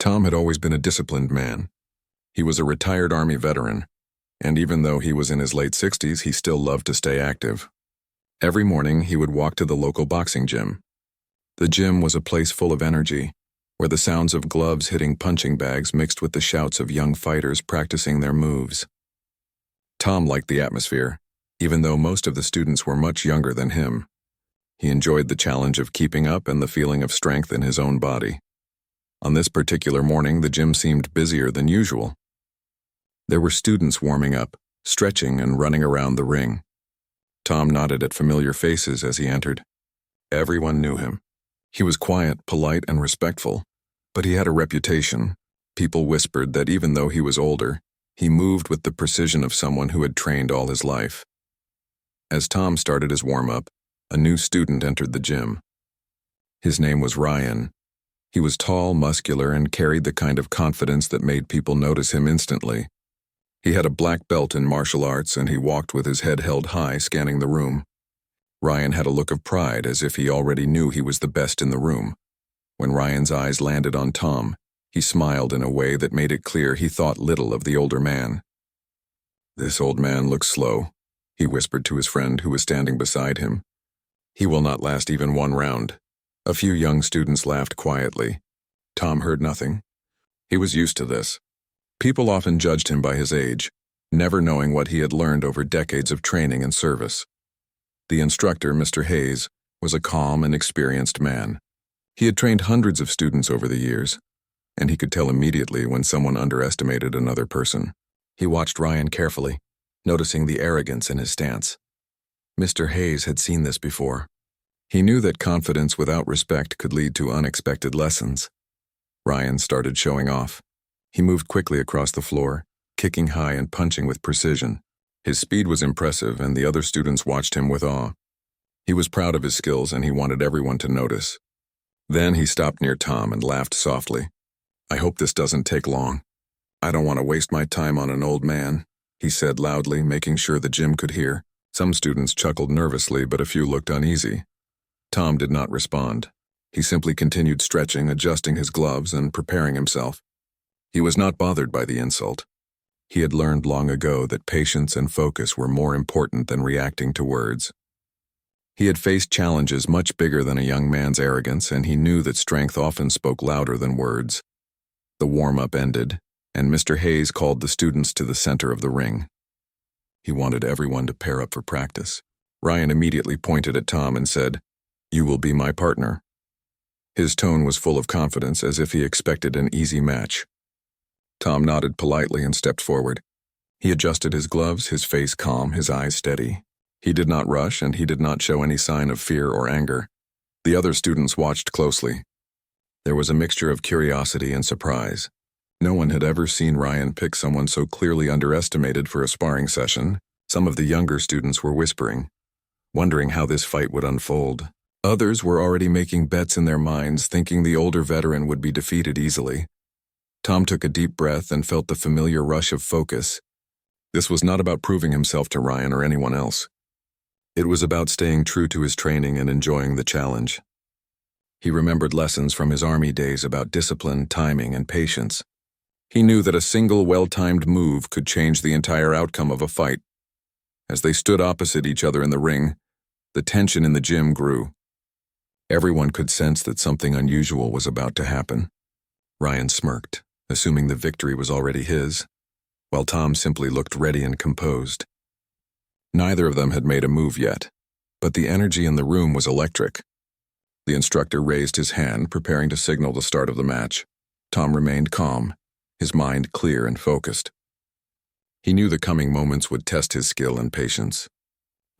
Tom had always been a disciplined man. He was a retired Army veteran, and even though he was in his late 60s, he still loved to stay active. Every morning, he would walk to the local boxing gym. The gym was a place full of energy, where the sounds of gloves hitting punching bags mixed with the shouts of young fighters practicing their moves. Tom liked the atmosphere, even though most of the students were much younger than him. He enjoyed the challenge of keeping up and the feeling of strength in his own body. On this particular morning, the gym seemed busier than usual. There were students warming up, stretching and running around the ring. Tom nodded at familiar faces as he entered. Everyone knew him. He was quiet, polite, and respectful, but he had a reputation. People whispered that even though he was older, he moved with the precision of someone who had trained all his life. As Tom started his warm-up, a new student entered the gym. His name was Ryan. He was tall, muscular, and carried the kind of confidence that made people notice him instantly. He had a black belt in martial arts, and he walked with his head held high, scanning the room. Ryan had a look of pride, as if he already knew he was the best in the room. When Ryan's eyes landed on Tom, he smiled in a way that made it clear he thought little of the older man. "This old man looks slow," he whispered to his friend who was standing beside him. "He will not last even one round." A few young students laughed quietly. Tom heard nothing. He was used to this. People often judged him by his age, never knowing what he had learned over decades of training and service. The instructor, Mr. Hayes, was a calm and experienced man. He had trained hundreds of students over the years, and he could tell immediately when someone underestimated another person. He watched Ryan carefully, noticing the arrogance in his stance. Mr. Hayes had seen this before. He knew that confidence without respect could lead to unexpected lessons. Ryan started showing off. He moved quickly across the floor, kicking high and punching with precision. His speed was impressive, and the other students watched him with awe. He was proud of his skills, and he wanted everyone to notice. Then he stopped near Tom and laughed softly. "I hope this doesn't take long. I don't want to waste my time on an old man," he said loudly, making sure the gym could hear. Some students chuckled nervously, but a few looked uneasy. Tom did not respond. He simply continued stretching, adjusting his gloves, and preparing himself. He was not bothered by the insult. He had learned long ago that patience and focus were more important than reacting to words. He had faced challenges much bigger than a young man's arrogance, and he knew that strength often spoke louder than words. The warm-up ended, and Mr. Hayes called the students to the center of the ring. He wanted everyone to pair up for practice. Ryan immediately pointed at Tom and said, "You will be my partner." His tone was full of confidence, as if he expected an easy match. Tom nodded politely and stepped forward. He adjusted his gloves, his face calm, his eyes steady. He did not rush, and he did not show any sign of fear or anger. The other students watched closely. There was a mixture of curiosity and surprise. No one had ever seen Ryan pick someone so clearly underestimated for a sparring session. Some of the younger students were whispering, wondering how this fight would unfold. Others were already making bets in their minds, thinking the older veteran would be defeated easily. Tom took a deep breath and felt the familiar rush of focus. This was not about proving himself to Ryan or anyone else. It was about staying true to his training and enjoying the challenge. He remembered lessons from his Army days about discipline, timing, and patience. He knew that a single well-timed move could change the entire outcome of a fight. As they stood opposite each other in the ring, the tension in the gym grew. Everyone could sense that something unusual was about to happen. Ryan smirked, assuming the victory was already his, while Tom simply looked ready and composed. Neither of them had made a move yet, but the energy in the room was electric. The instructor raised his hand, preparing to signal the start of the match. Tom remained calm, his mind clear and focused. He knew the coming moments would test his skill and patience.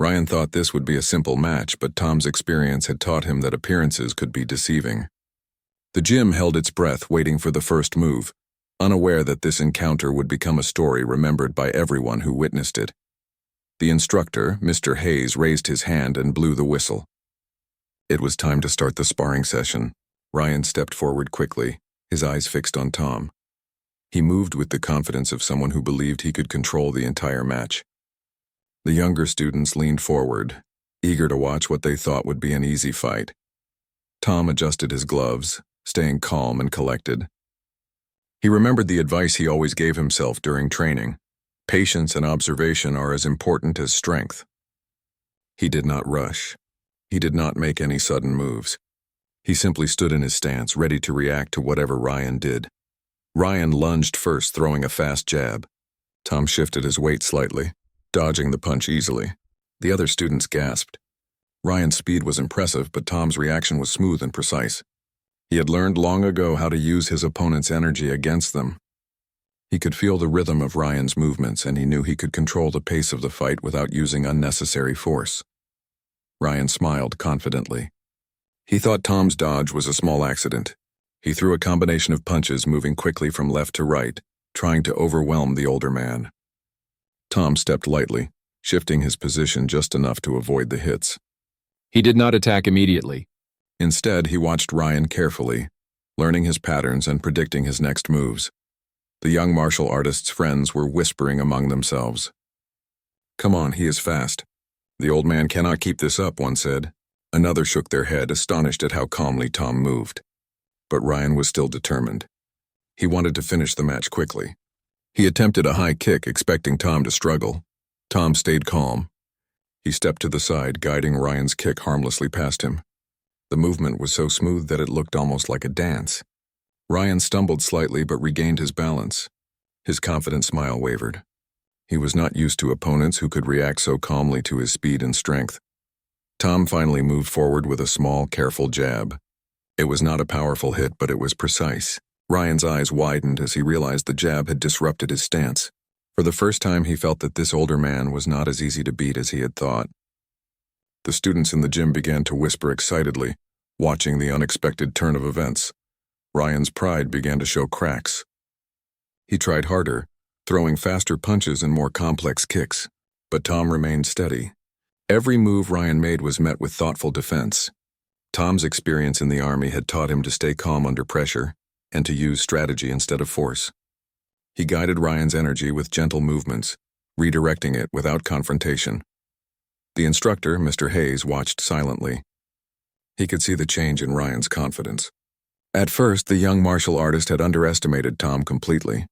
Ryan thought this would be a simple match, but Tom's experience had taught him that appearances could be deceiving. The gym held its breath, waiting for the first move, unaware that this encounter would become a story remembered by everyone who witnessed it. The instructor, Mr. Hayes, raised his hand and blew the whistle. It was time to start the sparring session. Ryan stepped forward quickly, his eyes fixed on Tom. He moved with the confidence of someone who believed he could control the entire match. The younger students leaned forward, eager to watch what they thought would be an easy fight. Tom adjusted his gloves, staying calm and collected. He remembered the advice he always gave himself during training. Patience and observation are as important as strength. He did not rush. He did not make any sudden moves. He simply stood in his stance, ready to react to whatever Ryan did. Ryan lunged first, throwing a fast jab. Tom shifted his weight slightly, dodging the punch easily. The other students gasped. Ryan's speed was impressive, but Tom's reaction was smooth and precise. He had learned long ago how to use his opponent's energy against them. He could feel the rhythm of Ryan's movements, and he knew he could control the pace of the fight without using unnecessary force. Ryan smiled confidently. He thought Tom's dodge was a small accident. He threw a combination of punches, moving quickly from left to right, trying to overwhelm the older man. Tom stepped lightly, shifting his position just enough to avoid the hits. He did not attack immediately. Instead, he watched Ryan carefully, learning his patterns and predicting his next moves. The young martial artist's friends were whispering among themselves. "Come on, he is fast. The old man cannot keep this up," one said. Another shook their head, astonished at how calmly Tom moved. But Ryan was still determined. He wanted to finish the match quickly. He attempted a high kick, expecting Tom to struggle. Tom stayed calm. He stepped to the side, guiding Ryan's kick harmlessly past him. The movement was so smooth that it looked almost like a dance. Ryan stumbled slightly but regained his balance. His confident smile wavered. He was not used to opponents who could react so calmly to his speed and strength. Tom finally moved forward with a small, careful jab. It was not a powerful hit, but it was precise. Ryan's eyes widened as he realized the jab had disrupted his stance. For the first time, he felt that this older man was not as easy to beat as he had thought. The students in the gym began to whisper excitedly, watching the unexpected turn of events. Ryan's pride began to show cracks. He tried harder, throwing faster punches and more complex kicks, but Tom remained steady. Every move Ryan made was met with thoughtful defense. Tom's experience in the army had taught him to stay calm under pressure and to use strategy instead of force. He guided Ryan's energy with gentle movements, redirecting it without confrontation. The instructor, Mr. Hayes, watched silently. He could see the change in Ryan's confidence. At first, the young martial artist had underestimated Tom completely.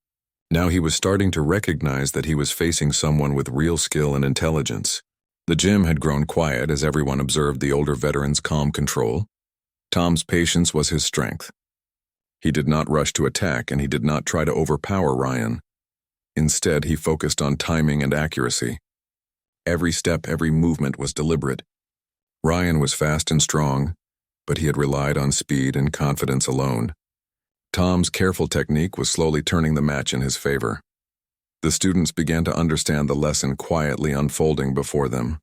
Now he was starting to recognize that he was facing someone with real skill and intelligence. The gym had grown quiet as everyone observed the older veteran's calm control. Tom's patience was his strength. He did not rush to attack, and he did not try to overpower Ryan. Instead, he focused on timing and accuracy. Every step, every movement was deliberate. Ryan was fast and strong, but he had relied on speed and confidence alone. Tom's careful technique was slowly turning the match in his favor. The students began to understand the lesson quietly unfolding before them.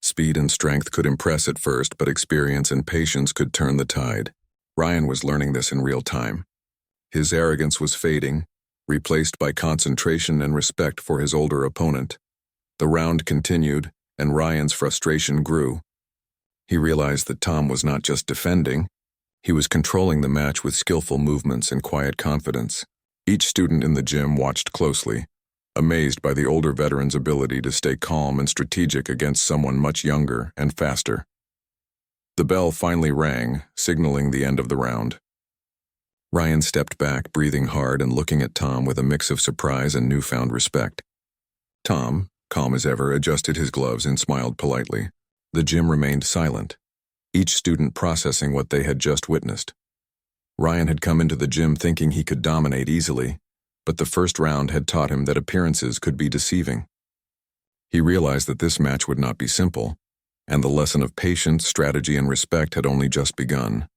Speed and strength could impress at first, but experience and patience could turn the tide. Ryan was learning this in real time. His arrogance was fading, replaced by concentration and respect for his older opponent. The round continued, and Ryan's frustration grew. He realized that Tom was not just defending, he was controlling the match with skillful movements and quiet confidence. Each student in the gym watched closely, amazed by the older veteran's ability to stay calm and strategic against someone much younger and faster. The bell finally rang, signaling the end of the round. Ryan stepped back, breathing hard and looking at Tom with a mix of surprise and newfound respect. Tom, calm as ever, adjusted his gloves and smiled politely. The gym remained silent, each student processing what they had just witnessed. Ryan had come into the gym thinking he could dominate easily, but the first round had taught him that appearances could be deceiving. He realized that this match would not be simple, and the lesson of patience, strategy, and respect had only just begun.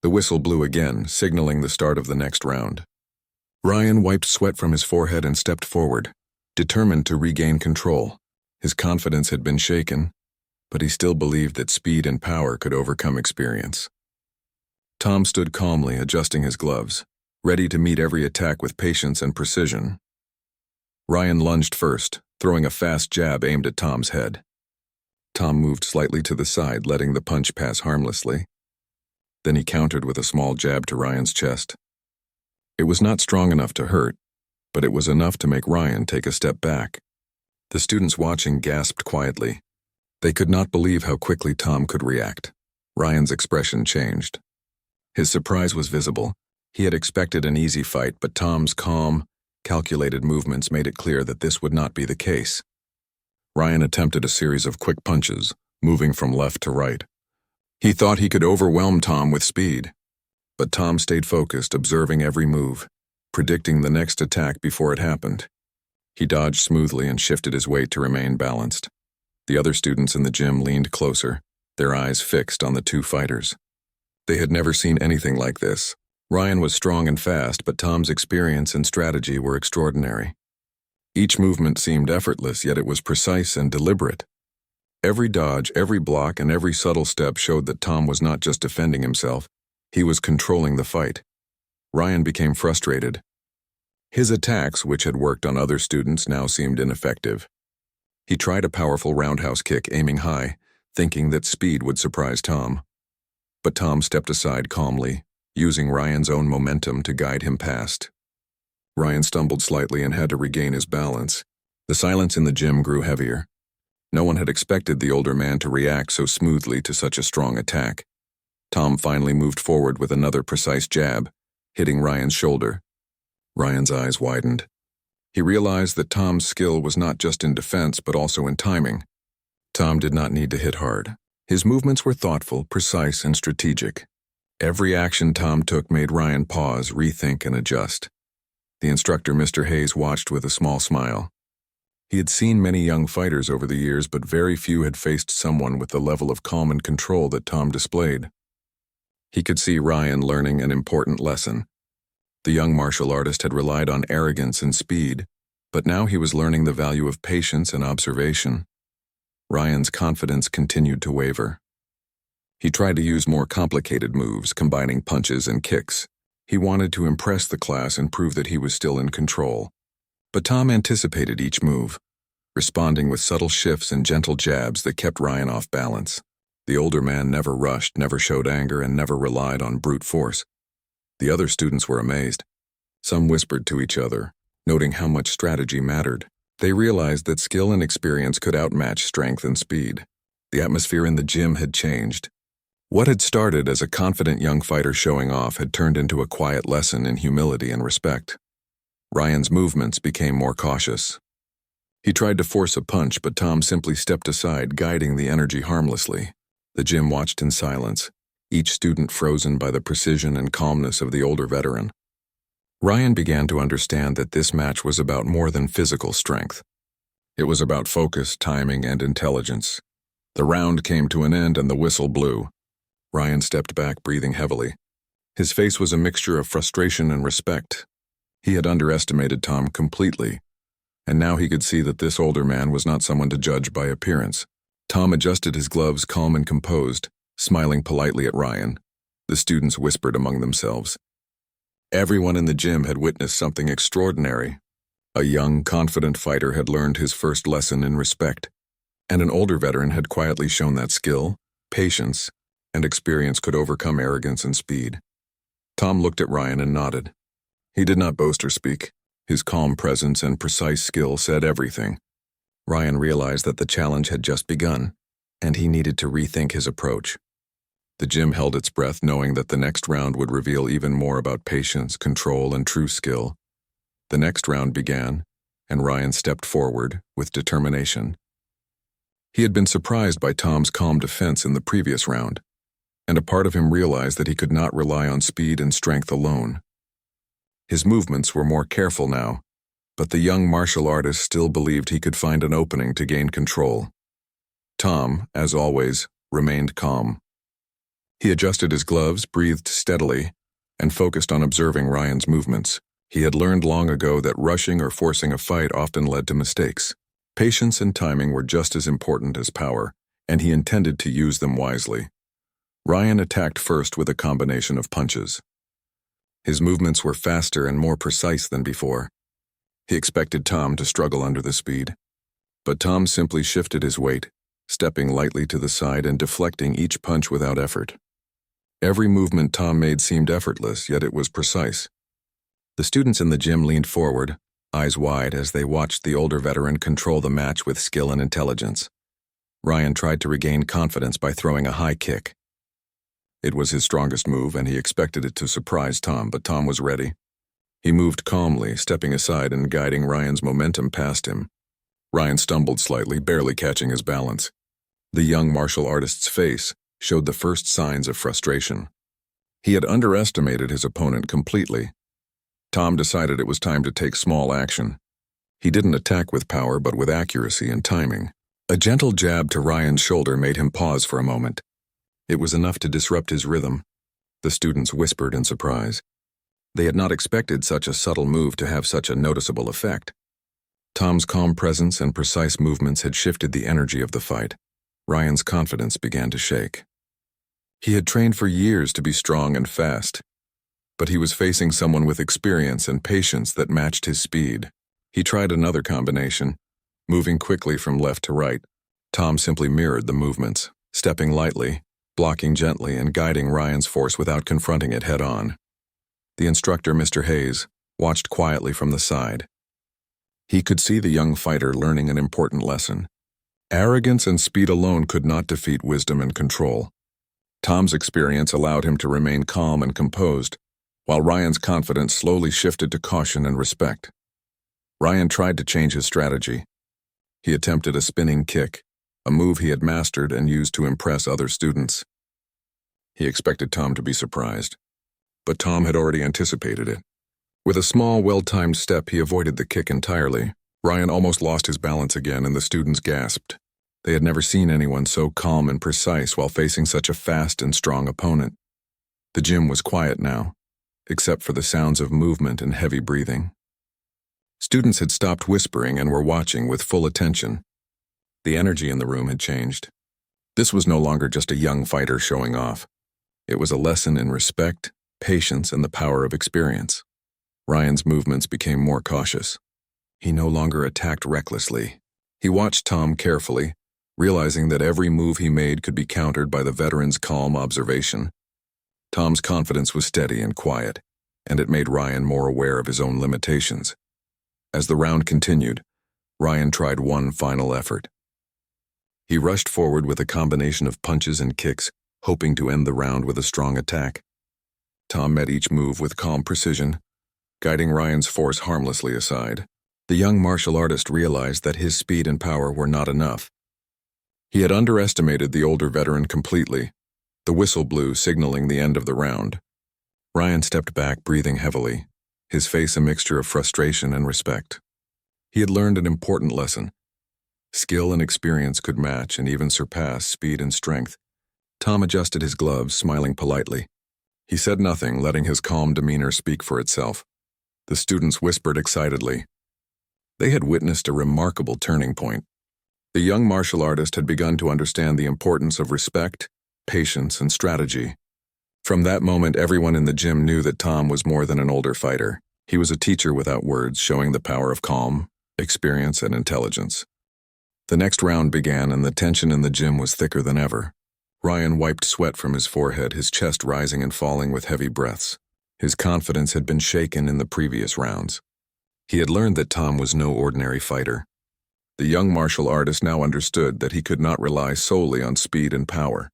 The whistle blew again, signaling the start of the next round. Ryan wiped sweat from his forehead and stepped forward, determined to regain control. His confidence had been shaken, but he still believed that speed and power could overcome experience. Tom stood calmly, adjusting his gloves, ready to meet every attack with patience and precision. Ryan lunged first, throwing a fast jab aimed at Tom's head. Tom moved slightly to the side, letting the punch pass harmlessly. Then he countered with a small jab to Ryan's chest. It was not strong enough to hurt, but it was enough to make Ryan take a step back. The students watching gasped quietly. They could not believe how quickly Tom could react. Ryan's expression changed. His surprise was visible, He had expected an easy fight, but Tom's calm, calculated movements made it clear that this would not be the case. Ryan attempted a series of quick punches, moving from left to right. He thought he could overwhelm Tom with speed, but Tom stayed focused, observing every move, predicting the next attack before it happened. He dodged smoothly and shifted his weight to remain balanced. The other students in the gym leaned closer, their eyes fixed on the two fighters. They had never seen anything like this. Ryan was strong and fast, but Tom's experience and strategy were extraordinary. Each movement seemed effortless, yet it was precise and deliberate. Every dodge, every block, and every subtle step showed that Tom was not just defending himself, he was controlling the fight. Ryan became frustrated. His attacks, which had worked on other students, now seemed ineffective. He tried a powerful roundhouse kick, aiming high, thinking that speed would surprise Tom. But Tom stepped aside calmly, using Ryan's own momentum to guide him past. Ryan stumbled slightly and had to regain his balance. The silence in the gym grew heavier. No one had expected the older man to react so smoothly to such a strong attack. Tom finally moved forward with another precise jab, hitting Ryan's shoulder. Ryan's eyes widened. He realized that Tom's skill was not just in defense but also in timing. Tom did not need to hit hard. His movements were thoughtful, precise, and strategic. Every action Tom took made Ryan pause, rethink, and adjust. The instructor, Mr. Hayes, watched with a small smile. He had seen many young fighters over the years, but very few had faced someone with the level of calm and control that Tom displayed. He could see Ryan learning an important lesson. The young martial artist had relied on arrogance and speed, but now he was learning the value of patience and observation. Ryan's confidence continued to waver. He tried to use more complicated moves, combining punches and kicks. He wanted to impress the class and prove that he was still in control. But Tom anticipated each move, responding with subtle shifts and gentle jabs that kept Ryan off balance. The older man never rushed, never showed anger, and never relied on brute force. The other students were amazed. Some whispered to each other, noting how much strategy mattered. They realized that skill and experience could outmatch strength and speed. The atmosphere in the gym had changed. What had started as a confident young fighter showing off had turned into a quiet lesson in humility and respect. Ryan's movements became more cautious. He tried to force a punch, but Tom simply stepped aside, guiding the energy harmlessly. The gym watched in silence, each student frozen by the precision and calmness of the older veteran. Ryan began to understand that this match was about more than physical strength. It was about focus, timing, and intelligence. The round came to an end and the whistle blew. Ryan stepped back, breathing heavily. His face was a mixture of frustration and respect. He had underestimated Tom completely, and now he could see that this older man was not someone to judge by appearance. Tom adjusted his gloves, calm and composed, smiling politely at Ryan. The students whispered among themselves. Everyone in the gym had witnessed something extraordinary. A young, confident fighter had learned his first lesson in respect, and an older veteran had quietly shown that skill, patience, and experience could overcome arrogance and speed. Tom looked at Ryan and nodded. He did not boast or speak. His calm presence and precise skill said everything. Ryan realized that the challenge had just begun, and he needed to rethink his approach. The gym held its breath, knowing that the next round would reveal even more about patience, control, and true skill. The next round began, and Ryan stepped forward with determination. He had been surprised by Tom's calm defense in the previous round, and a part of him realized that he could not rely on speed and strength alone. His movements were more careful now, but the young martial artist still believed he could find an opening to gain control. Tom, as always, remained calm. He adjusted his gloves, breathed steadily, and focused on observing Ryan's movements. He had learned long ago that rushing or forcing a fight often led to mistakes. Patience and timing were just as important as power, and he intended to use them wisely. Ryan attacked first with a combination of punches. His movements were faster and more precise than before. He expected Tom to struggle under the speed, but Tom simply shifted his weight, stepping lightly to the side and deflecting each punch without effort. Every movement Tom made seemed effortless, yet it was precise. The students in the gym leaned forward, eyes wide as they watched the older veteran control the match with skill and intelligence. Ryan tried to regain confidence by throwing a high kick. It was his strongest move, and he expected it to surprise Tom, but Tom was ready. He moved calmly, stepping aside and guiding Ryan's momentum past him. Ryan stumbled slightly, barely catching his balance. The young martial artist's face showed the first signs of frustration. He had underestimated his opponent completely. Tom decided it was time to take small action. He didn't attack with power, but with accuracy and timing. A gentle jab to Ryan's shoulder made him pause for a moment. It was enough to disrupt his rhythm. The students whispered in surprise. They had not expected such a subtle move to have such a noticeable effect. Tom's calm presence and precise movements had shifted the energy of the fight. Ryan's confidence began to shake. He had trained for years to be strong and fast, but he was facing someone with experience and patience that matched his speed. He tried another combination, moving quickly from left to right. Tom simply mirrored the movements, stepping lightly, blocking gently, and guiding Ryan's force without confronting it head-on. The instructor, Mr. Hayes, watched quietly from the side. He could see the young fighter learning an important lesson. Arrogance and speed alone could not defeat wisdom and control. Tom's experience allowed him to remain calm and composed, while Ryan's confidence slowly shifted to caution and respect. Ryan tried to change his strategy. He attempted a spinning kick, a move he had mastered and used to impress other students. He expected Tom to be surprised, but Tom had already anticipated it. With a small, well-timed step, he avoided the kick entirely. Ryan almost lost his balance again, and the students gasped. They had never seen anyone so calm and precise while facing such a fast and strong opponent. The gym was quiet now, except for the sounds of movement and heavy breathing. Students had stopped whispering and were watching with full attention. The energy in the room had changed. This was no longer just a young fighter showing off. It was a lesson in respect, patience, and the power of experience. Ryan's movements became more cautious. He no longer attacked recklessly. He watched Tom carefully, realizing that every move he made could be countered by the veteran's calm observation. Tom's confidence was steady and quiet, and it made Ryan more aware of his own limitations. As the round continued, Ryan tried one final effort. He rushed forward with a combination of punches and kicks, hoping to end the round with a strong attack. Tom met each move with calm precision, guiding Ryan's force harmlessly aside. The young martial artist realized that his speed and power were not enough. He had underestimated the older veteran completely. The whistle blew, signaling the end of the round. Ryan stepped back, breathing heavily, his face a mixture of frustration and respect. He had learned an important lesson. Skill and experience could match and even surpass speed and strength. Tom adjusted his gloves, smiling politely. He said nothing, letting his calm demeanor speak for itself. The students whispered excitedly. They had witnessed a remarkable turning point. The young martial artist had begun to understand the importance of respect, patience, and strategy. From that moment, everyone in the gym knew that Tom was more than an older fighter. He was a teacher without words, showing the power of calm, experience, and intelligence. The next round began, and the tension in the gym was thicker than ever. Ryan wiped sweat from his forehead, his chest rising and falling with heavy breaths. His confidence had been shaken in the previous rounds. He had learned that Tom was no ordinary fighter. The young martial artist now understood that he could not rely solely on speed and power.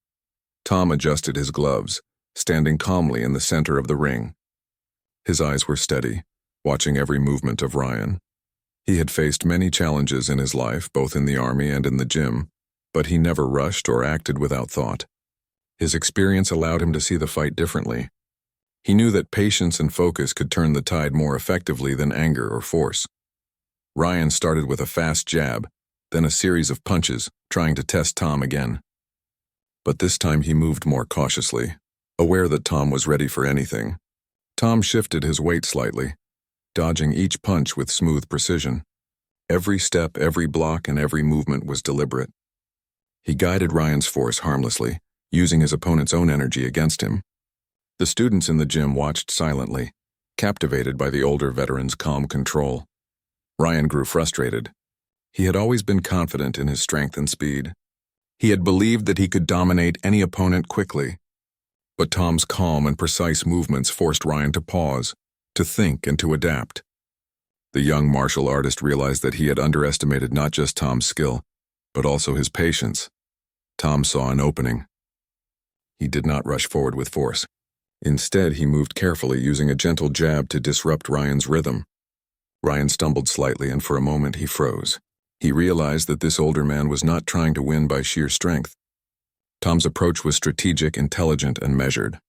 Tom adjusted his gloves, standing calmly in the center of the ring. His eyes were steady, watching every movement of Ryan. He had faced many challenges in his life, both in the army and in the gym, but he never rushed or acted without thought. His experience allowed him to see the fight differently. He knew that patience and focus could turn the tide more effectively than anger or force. Ryan started with a fast jab, then a series of punches, trying to test Tom again. But this time he moved more cautiously, aware that Tom was ready for anything. Tom shifted his weight slightly, dodging each punch with smooth precision. Every step, every block, and every movement was deliberate. He guided Ryan's force harmlessly, using his opponent's own energy against him. The students in the gym watched silently, captivated by the older veteran's calm control. Ryan grew frustrated. He had always been confident in his strength and speed. He had believed that he could dominate any opponent quickly. But Tom's calm and precise movements forced Ryan to pause, to think, and to adapt. The young martial artist realized that he had underestimated not just Tom's skill, but also his patience. Tom saw an opening. He did not rush forward with force. Instead, he moved carefully, using a gentle jab to disrupt Ryan's rhythm. Ryan stumbled slightly, and for a moment he froze. He realized that this older man was not trying to win by sheer strength. Tom's approach was strategic, intelligent, and measured.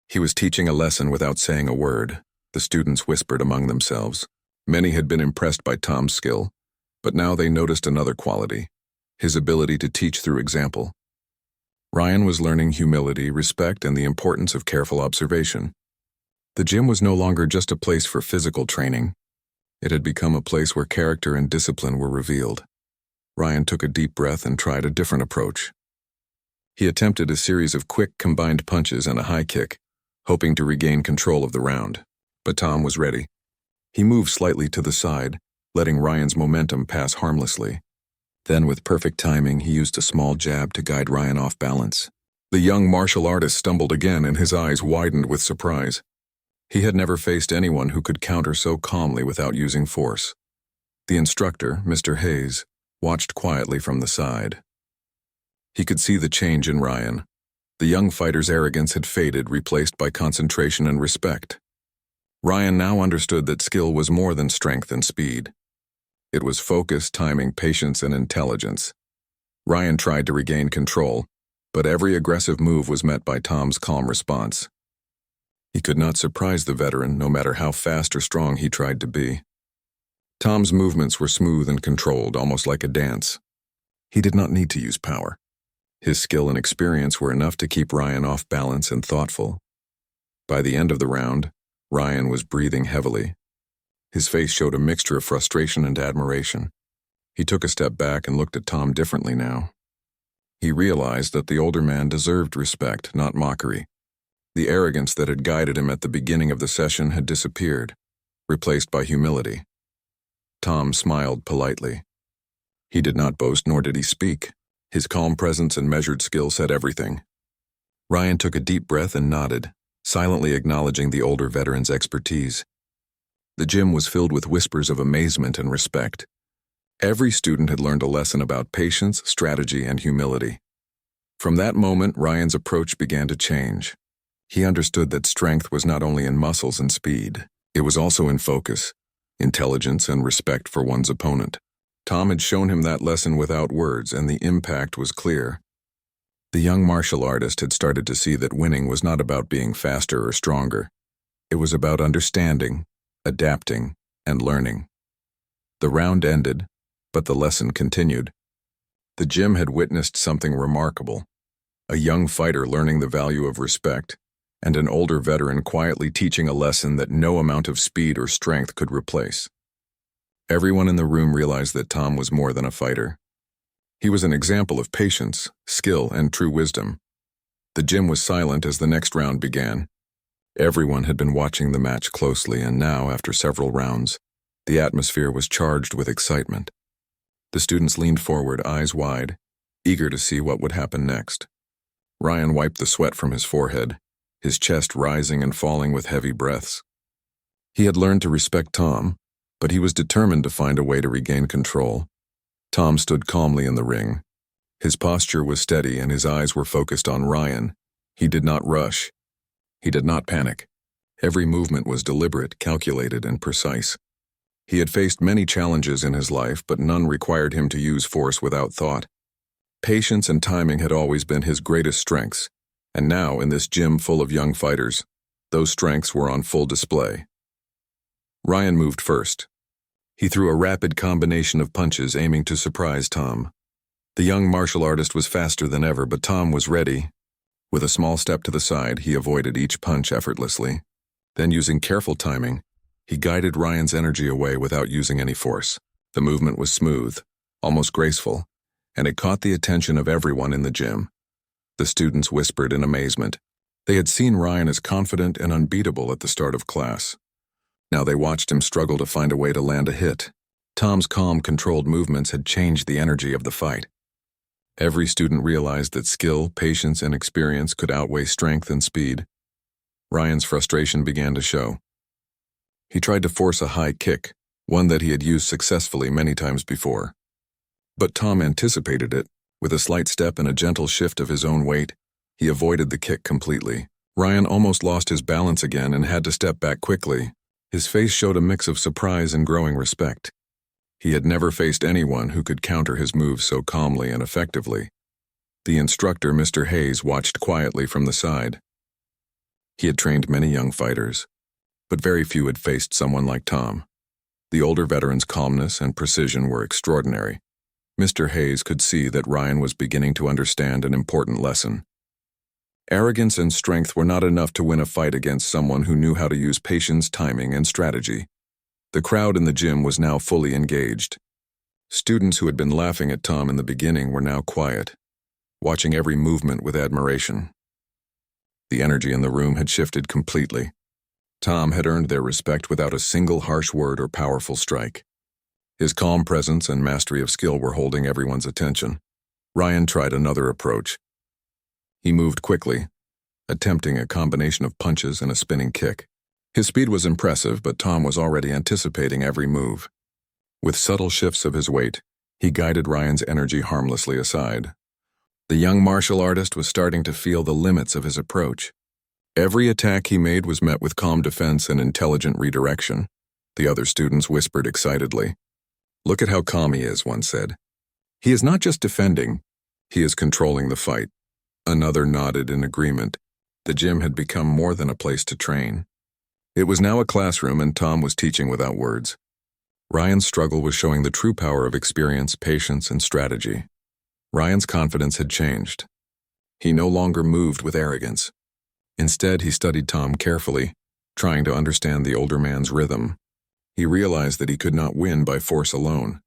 He was teaching a lesson without saying a word. The students whispered among themselves. Many had been impressed by Tom's skill, but now they noticed another quality: his ability to teach through example. Ryan was learning humility, respect, and the importance of careful observation. The gym was no longer just a place for physical training. It had become a place where character and discipline were revealed. Ryan took a deep breath and tried a different approach. He attempted a series of quick combined punches and a high kick, hoping to regain control of the round. But Tom was ready. He moved slightly to the side, letting Ryan's momentum pass harmlessly. Then, with perfect timing, he used a small jab to guide Ryan off balance. The young martial artist stumbled again, and his eyes widened with surprise. He had never faced anyone who could counter so calmly without using force. The instructor, Mr. Hayes, watched quietly from the side. He could see the change in Ryan. The young fighter's arrogance had faded, replaced by concentration and respect. Ryan now understood that skill was more than strength and speed. It was focus, timing, patience, and intelligence. Ryan tried to regain control, but every aggressive move was met by Tom's calm response. He could not surprise the veteran, no matter how fast or strong he tried to be. Tom's movements were smooth and controlled, almost like a dance. He did not need to use power. His skill and experience were enough to keep Ryan off balance and thoughtful. By the end of the round, Ryan was breathing heavily. His face showed a mixture of frustration and admiration. He took a step back and looked at Tom differently now. He realized that the older man deserved respect, not mockery. The arrogance that had guided him at the beginning of the session had disappeared, replaced by humility. Tom smiled politely. He did not boast, nor did he speak. His calm presence and measured skill said everything. Ryan took a deep breath and nodded, silently acknowledging the older veteran's expertise. The gym was filled with whispers of amazement and respect. Every student had learned a lesson about patience, strategy, and humility. From that moment, Ryan's approach began to change. He understood that strength was not only in muscles and speed, it was also in focus, intelligence, and respect for one's opponent. Tom had shown him that lesson without words, and the impact was clear. The young martial artist had started to see that winning was not about being faster or stronger. It was about understanding, adapting, and learning. The round ended, but the lesson continued. The gym had witnessed something remarkable: a young fighter learning the value of respect, and an older veteran quietly teaching a lesson that no amount of speed or strength could replace. Everyone in the room realized that Tom was more than a fighter. He was an example of patience, skill, and true wisdom. The gym was silent as the next round began. Everyone had been watching the match closely, and now, after several rounds, the atmosphere was charged with excitement. The students leaned forward, eyes wide, eager to see what would happen next. Ryan wiped the sweat from his forehead, his chest rising and falling with heavy breaths. He had learned to respect Tom, but he was determined to find a way to regain control. Tom stood calmly in the ring. His posture was steady and his eyes were focused on Ryan. He did not rush. He did not panic. Every movement was deliberate, calculated, and precise. He had faced many challenges in his life, but none required him to use force without thought. Patience and timing had always been his greatest strengths, and now, in this gym full of young fighters, those strengths were on full display. Ryan moved first. He threw a rapid combination of punches, aiming to surprise Tom. The young martial artist was faster than ever, but Tom was ready. With a small step to the side, he avoided each punch effortlessly. Then, using careful timing, he guided Ryan's energy away without using any force. The movement was smooth, almost graceful, and it caught the attention of everyone in the gym. The students whispered in amazement. They had seen Ryan as confident and unbeatable at the start of class. Now they watched him struggle to find a way to land a hit. Tom's calm, controlled movements had changed the energy of the fight. Every student realized that skill, patience, and experience could outweigh strength and speed. Ryan's frustration began to show. He tried to force a high kick, one that he had used successfully many times before. But Tom anticipated it. With a slight step and a gentle shift of his own weight, He avoided the kick completely. Ryan almost lost his balance again and had to step back quickly. His face showed a mix of surprise and growing respect. He had never faced anyone who could counter his moves so calmly and effectively. The instructor, Mr. Hayes, watched quietly from the side. He had trained many young fighters, but very few had faced someone like Tom. The older veteran's calmness and precision were extraordinary. Mr. Hayes could see that Ryan was beginning to understand an important lesson. Arrogance and strength were not enough to win a fight against someone who knew how to use patience, timing, and strategy. The crowd in the gym was now fully engaged. Students who had been laughing at Tom in the beginning were now quiet, watching every movement with admiration. The energy in the room had shifted completely. Tom had earned their respect without a single harsh word or powerful strike. His calm presence and mastery of skill were holding everyone's attention. Ryan tried another approach. He moved quickly, attempting a combination of punches and a spinning kick. His speed was impressive, but Tom was already anticipating every move. With subtle shifts of his weight, he guided Ryan's energy harmlessly aside. The young martial artist was starting to feel the limits of his approach. Every attack he made was met with calm defense and intelligent redirection. The other students whispered excitedly. "Look at how calm he is," one said. "He is not just defending, he is controlling the fight." Another nodded in agreement. The gym had become more than a place to train. It was now a classroom, and Tom was teaching without words. Ryan's struggle was showing the true power of experience, patience, and strategy. Ryan's confidence had changed. He no longer moved with arrogance. Instead, he studied Tom carefully, trying to understand the older man's rhythm. He realized that he could not win by force alone.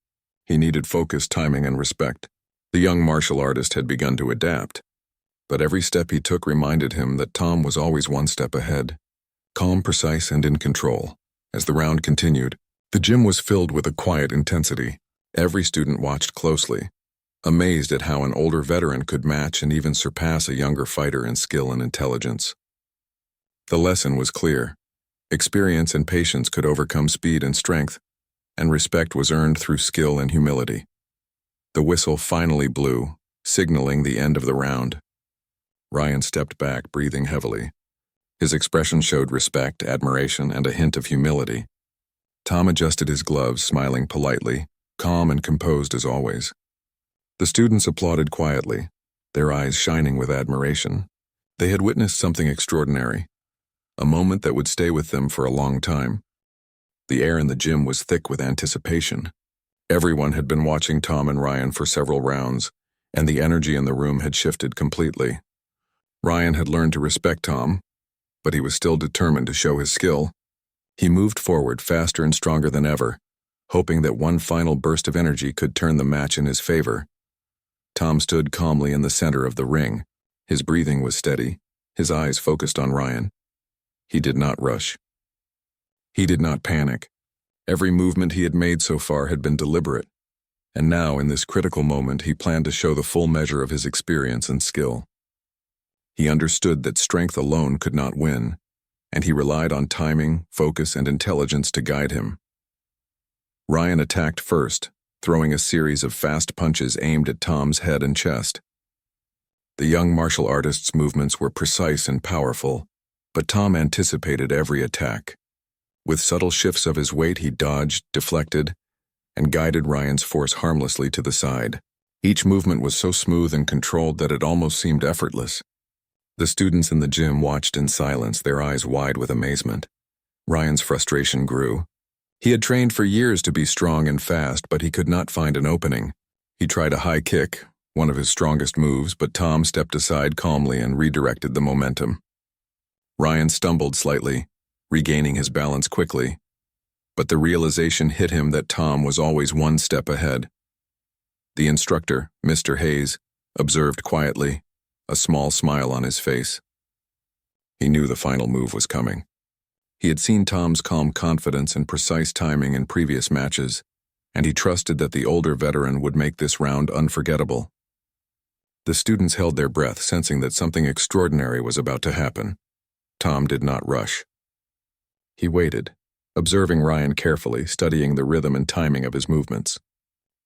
He needed focus, timing, and respect. The young martial artist had begun to adapt, but every step he took reminded him that Tom was always one step ahead, calm, precise, and in control. As the round continued, the gym was filled with a quiet intensity. Every student watched closely, amazed at how an older veteran could match and even surpass a younger fighter in skill and intelligence. The lesson was clear. Experience and patience could overcome speed and strength, and respect was earned through skill and humility. The whistle finally blew, signaling the end of the round. Ryan stepped back, breathing heavily. His expression showed respect, admiration, and a hint of humility. Tom adjusted his gloves, smiling politely, calm and composed as always. The students applauded quietly, their eyes shining with admiration. They had witnessed something extraordinary, a moment that would stay with them for a long time. The air in the gym was thick with anticipation. Everyone had been watching Tom and Ryan for several rounds, and the energy in the room had shifted completely. Ryan had learned to respect Tom, but he was still determined to show his skill. He moved forward faster and stronger than ever, hoping that one final burst of energy could turn the match in his favor. Tom stood calmly in the center of the ring. His breathing was steady, his eyes focused on Ryan. He did not rush. He did not panic. Every movement he had made so far had been deliberate, and now, in this critical moment, he planned to show the full measure of his experience and skill. He understood that strength alone could not win, and he relied on timing, focus, and intelligence to guide him. Ryan attacked first, throwing a series of fast punches aimed at Tom's head and chest. The young martial artist's movements were precise and powerful, but Tom anticipated every attack. With subtle shifts of his weight, he dodged, deflected, and guided Ryan's force harmlessly to the side. Each movement was so smooth and controlled that it almost seemed effortless. The students in the gym watched in silence, their eyes wide with amazement. Ryan's frustration grew. He had trained for years to be strong and fast, but he could not find an opening. He tried a high kick, one of his strongest moves, but Tom stepped aside calmly and redirected the momentum. Ryan stumbled slightly, regaining his balance quickly, but the realization hit him that Tom was always one step ahead. The instructor, Mr. Hayes, observed quietly, a small smile on his face. He knew the final move was coming. He had seen Tom's calm confidence and precise timing in previous matches, and he trusted that the older veteran would make this round unforgettable. The students held their breath, sensing that something extraordinary was about to happen. Tom did not rush. He waited, observing Ryan carefully, studying the rhythm and timing of his movements.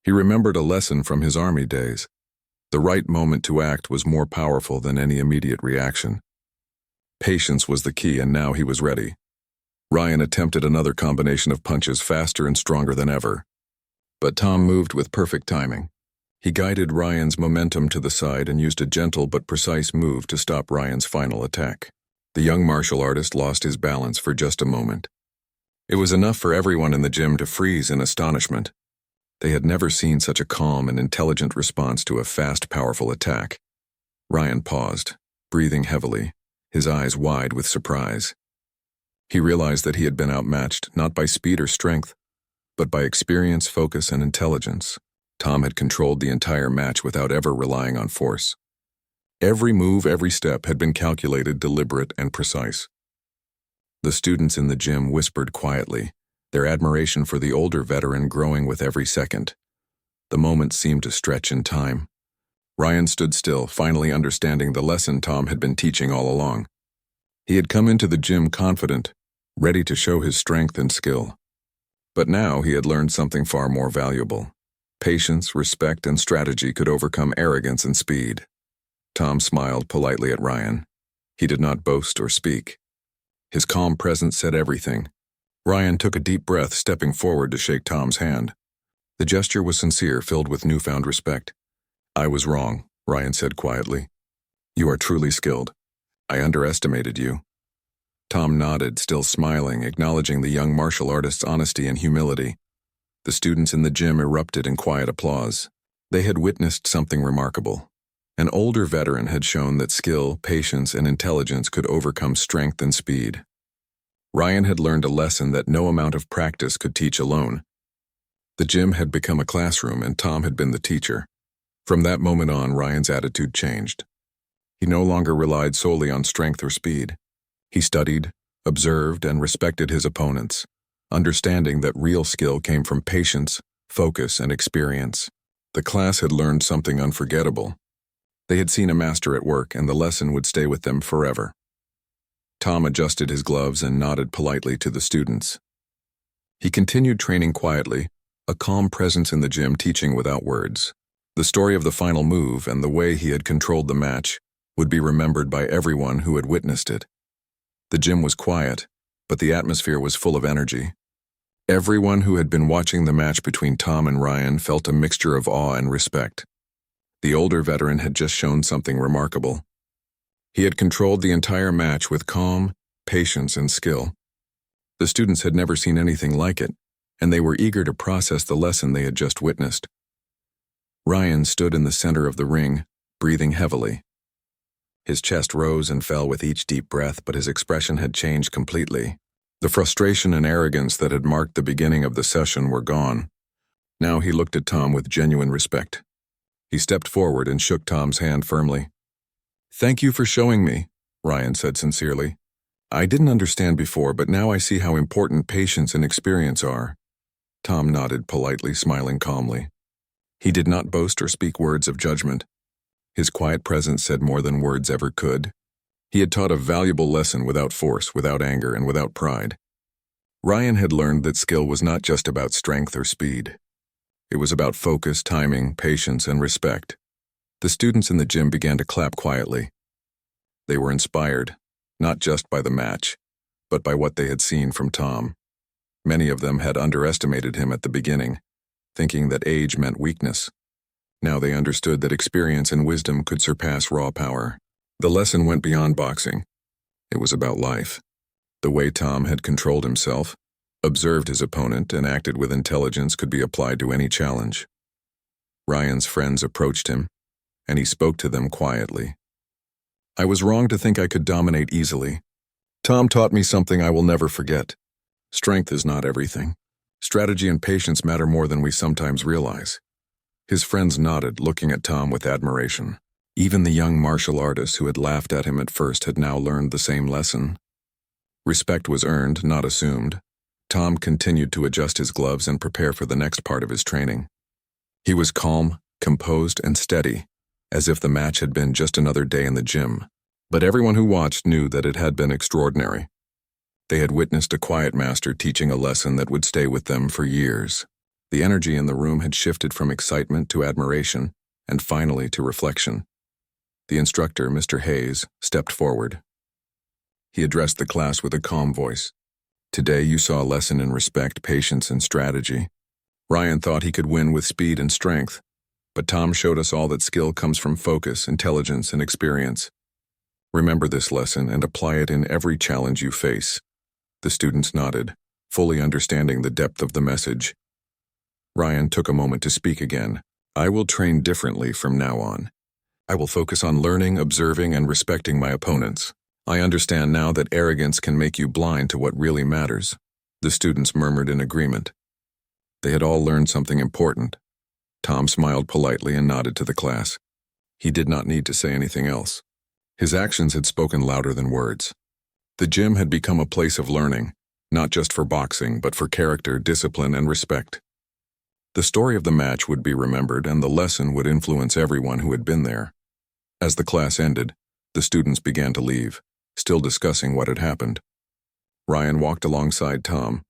He remembered a lesson from his army days. The right moment to act was more powerful than any immediate reaction. Patience was the key, and now he was ready. Ryan attempted another combination of punches, faster and stronger than ever. But Tom moved with perfect timing. He guided Ryan's momentum to the side and used a gentle but precise move to stop Ryan's final attack. The young martial artist lost his balance for just a moment. It was enough for everyone in the gym to freeze in astonishment. They had never seen such a calm and intelligent response to a fast, powerful attack. Ryan paused, breathing heavily, his eyes wide with surprise. He realized that he had been outmatched not by speed or strength, but by experience, focus, and intelligence. Tom had controlled the entire match without ever relying on force. Every move, every step had been calculated, deliberate, and precise. The students in the gym whispered quietly, their admiration for the older veteran growing with every second. The moment seemed to stretch in time. Ryan stood still, finally understanding the lesson Tom had been teaching all along. He had come into the gym confident, ready to show his strength and skill. But now he had learned something far more valuable. Patience, respect, and strategy could overcome arrogance and speed. Tom smiled politely at Ryan. He did not boast or speak. His calm presence said everything. Ryan took a deep breath, stepping forward to shake Tom's hand. The gesture was sincere, filled with newfound respect. "I was wrong," Ryan said quietly. "You are truly skilled. I underestimated you." Tom nodded, still smiling, acknowledging the young martial artist's honesty and humility. The students in the gym erupted in quiet applause. They had witnessed something remarkable. An older veteran had shown that skill, patience, and intelligence could overcome strength and speed. Ryan had learned a lesson that no amount of practice could teach alone. The gym had become a classroom, and Tom had been the teacher. From that moment on, Ryan's attitude changed. He no longer relied solely on strength or speed. He studied, observed, and respected his opponents, understanding that real skill came from patience, focus, and experience. The class had learned something unforgettable. They had seen a master at work, and the lesson would stay with them forever. Tom adjusted his gloves and nodded politely to the students. He continued training quietly, a calm presence in the gym, teaching without words. The story of the final move and the way he had controlled the match would be remembered by everyone who had witnessed it. The gym was quiet, but the atmosphere was full of energy. Everyone who had been watching the match between Tom and Ryan felt a mixture of awe and respect. The older veteran had just shown something remarkable. He had controlled the entire match with calm, patience, and skill. The students had never seen anything like it, and they were eager to process the lesson they had just witnessed. Ryan stood in the center of the ring, breathing heavily. His chest rose and fell with each deep breath, but his expression had changed completely. The frustration and arrogance that had marked the beginning of the session were gone. Now he looked at Tom with genuine respect. He stepped forward and shook Tom's hand firmly. "Thank you for showing me," Ryan said sincerely. "I didn't understand before, but now I see how important patience and experience are." Tom nodded politely, smiling calmly. He did not boast or speak words of judgment. His quiet presence said more than words ever could. He had taught a valuable lesson without force, without anger, and without pride. Ryan had learned that skill was not just about strength or speed. It was about focus, timing, patience, and respect. The students in the gym began to clap quietly. They were inspired, not just by the match, but by what they had seen from Tom. Many of them had underestimated him at the beginning, thinking that age meant weakness. Now they understood that experience and wisdom could surpass raw power. The lesson went beyond boxing. It was about life. The way Tom had controlled himself, observed his opponent, and acted with intelligence could be applied to any challenge. Ryan's friends approached him, and he spoke to them quietly. "I was wrong to think I could dominate easily. Tom taught me something I will never forget. Strength is not everything. Strategy and patience matter more than we sometimes realize." His friends nodded, looking at Tom with admiration. Even the young martial artist who had laughed at him at first had now learned the same lesson. Respect was earned, not assumed. Tom continued to adjust his gloves and prepare for the next part of his training. He was calm, composed, and steady, as if the match had been just another day in the gym. But everyone who watched knew that it had been extraordinary. They had witnessed a quiet master teaching a lesson that would stay with them for years. The energy in the room had shifted from excitement to admiration, and finally to reflection. The instructor, Mr. Hayes, stepped forward. He addressed the class with a calm voice. Today you saw a lesson in respect, patience, and strategy. Ryan thought he could win with speed and strength, but Tom showed us all that skill comes from focus, intelligence, and experience. Remember this lesson and apply it in every challenge you face. The students nodded, fully understanding the depth of the message. Ryan took a moment to speak again. I will train differently from now on. I will focus on learning, observing, and respecting my opponents. I understand now that arrogance can make you blind to what really matters. The students murmured in agreement. They had all learned something important. Tom smiled politely and nodded to the class. He did not need to say anything else. His actions had spoken louder than words. The gym had become a place of learning, not just for boxing, but for character, discipline, and respect. The story of the match would be remembered, and the lesson would influence everyone who had been there. As the class ended, the students began to leave, still discussing what had happened. Ryan walked alongside Tom,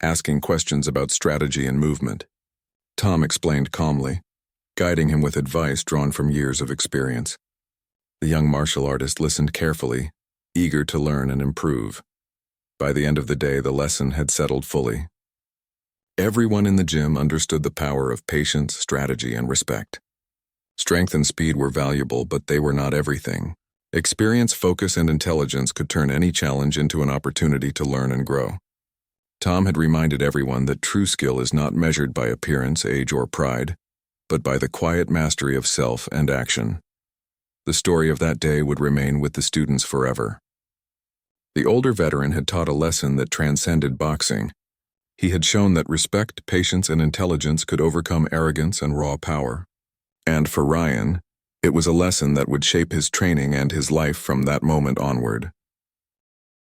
asking questions about strategy and movement. Tom explained calmly, guiding him with advice drawn from years of experience. The young martial artist listened carefully, eager to learn and improve. By the end of the day, the lesson had settled fully. Everyone in the gym understood the power of patience, strategy, and respect. Strength and speed were valuable, but they were not everything. Experience, focus, and intelligence could turn any challenge into an opportunity to learn and grow. Tom had reminded everyone that true skill is not measured by appearance, age, or pride, but by the quiet mastery of self and action. The story of that day would remain with the students forever. The older veteran had taught a lesson that transcended boxing. He had shown that respect, patience, and intelligence could overcome arrogance and raw power. And for Ryan, it was a lesson that would shape his training and his life from that moment onward.